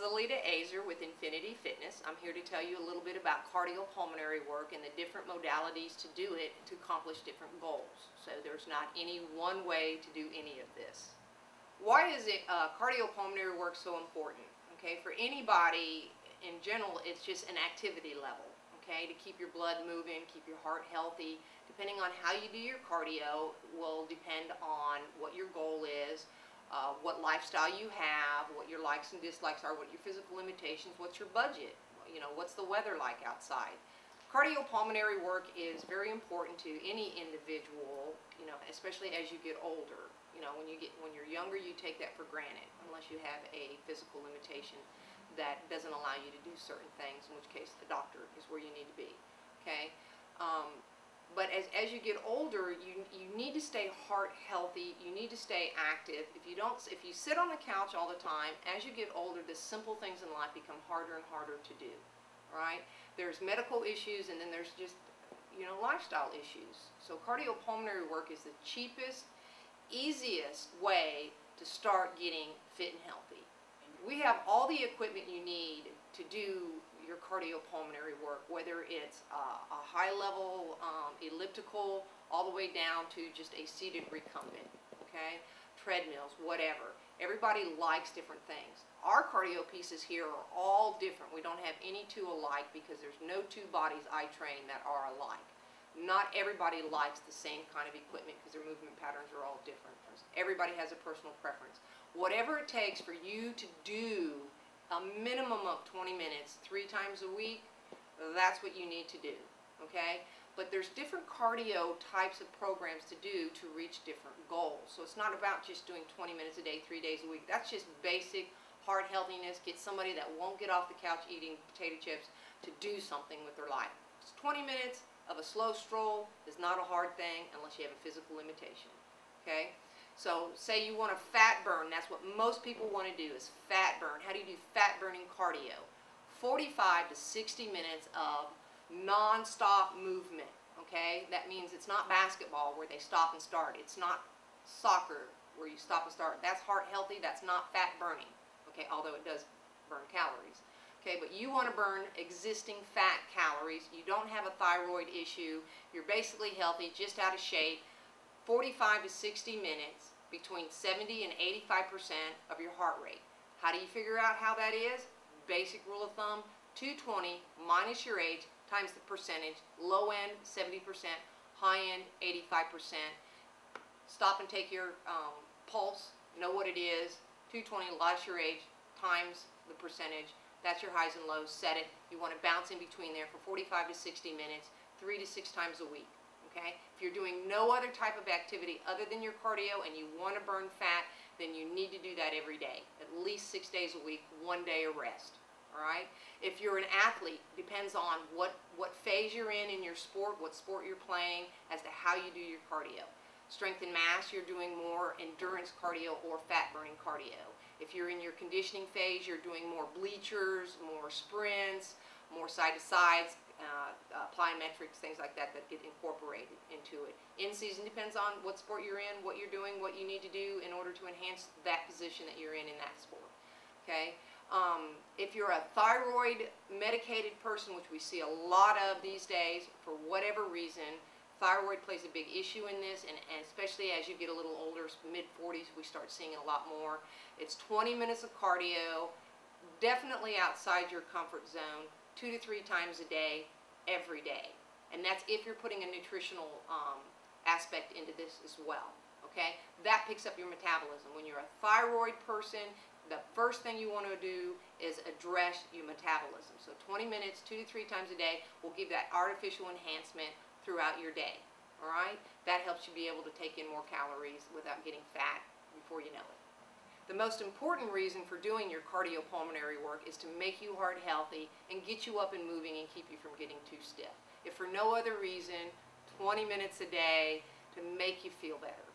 Aleata Oeser with Infinity Fitness. I'm here to tell you a little bit about cardiopulmonary work and the different modalities to do it to accomplish different goals. So there's not any one way to do any of this. Why is cardiopulmonary work so important? Okay, for anybody in general, it's just an activity level. Okay, to keep your blood moving, keep your heart healthy. Depending on how you do your cardio will depend on what your goal is. What lifestyle you have, what your likes and dislikes are, what your physical limitations, what's your budget, what's the weather like outside. Cardiopulmonary work is very important to any individual, especially as you get older. When you're younger, you take that for granted, unless you have a physical limitation that doesn't allow you to do certain things, in which case the doctor is where you need to be. Okay. But as you get older, you need to stay heart healthy. You need to stay active. If you sit on the couch all the time, as you get older, the simple things in life become harder and harder to do. Right? There's medical issues, and then there's just lifestyle issues. So cardiopulmonary work is the cheapest, easiest way to start getting fit and healthy. We have all the equipment you need to do your cardiopulmonary work, whether it's a high-level elliptical all the way down to just a seated recumbent, okay? Treadmills, whatever. Everybody likes different things. Our cardio pieces here are all different. We don't have any two alike because there's no two bodies I train that are alike. Not everybody likes the same kind of equipment because their movement patterns are all different. Everybody has a personal preference. Whatever it takes for you to do a minimum of 20 minutes 3 times a week, that's what you need to do, okay? But there's different cardio types of programs to do to reach different goals. So it's not about just doing 20 minutes a day, 3 days a week. That's just basic heart healthiness. Get somebody that won't get off the couch eating potato chips to do something with their life. It's 20 minutes of a slow stroll is not a hard thing unless you have a physical limitation, okay? So say you want to fat burn, that's what most people want to do is fat burn. How do you do fat burning cardio? 45 to 60 minutes of non-stop movement, okay? That means it's not basketball where they stop and start. It's not soccer where you stop and start. That's heart healthy, that's not fat burning, okay? Although it does burn calories. Okay, but you want to burn existing fat calories. You don't have a thyroid issue. You're basically healthy, just out of shape. 45 to 60 minutes, between 70 and 85% of your heart rate. How do you figure out how that is? Basic rule of thumb, 220 minus your age times the percentage. Low end, 70%, high end, 85%. Stop and take your pulse, know what it is. 220 less your age times the percentage. That's your highs and lows. Set it. You want to bounce in between there for 45 to 60 minutes, 3 to 6 times a week. Okay? If you're doing no other type of activity other than your cardio and you want to burn fat, then you need to do that every day. At least 6 days a week, 1 day of rest. Alright? If you're an athlete, depends on what phase you're in your sport, what sport you're playing, as to how you do your cardio. Strength and mass, you're doing more endurance cardio or fat burning cardio. If you're in your conditioning phase, you're doing more bleachers, more sprints, more side-to-sides, plyometrics, things like that that get incorporated into it. In season depends on what sport you're in, what you're doing, what you need to do in order to enhance that position that you're in that sport. Okay? If you're a thyroid medicated person, which we see a lot of these days, for whatever reason, thyroid plays a big issue in this, and especially as you get a little older, mid-40s, we start seeing it a lot more. It's 20 minutes of cardio, definitely outside your comfort zone, 2 to 3 times a day, every day. And that's if you're putting a nutritional aspect into this as well. Okay? That picks up your metabolism. When you're a thyroid person, the first thing you want to do is address your metabolism. So 20 minutes, 2 to 3 times a day will give that artificial enhancement throughout your day. Alright? That helps you be able to take in more calories without getting fat before you know it. The most important reason for doing your cardiopulmonary work is to make you heart healthy and get you up and moving and keep you from getting too stiff. If for no other reason, 20 minutes a day to make you feel better.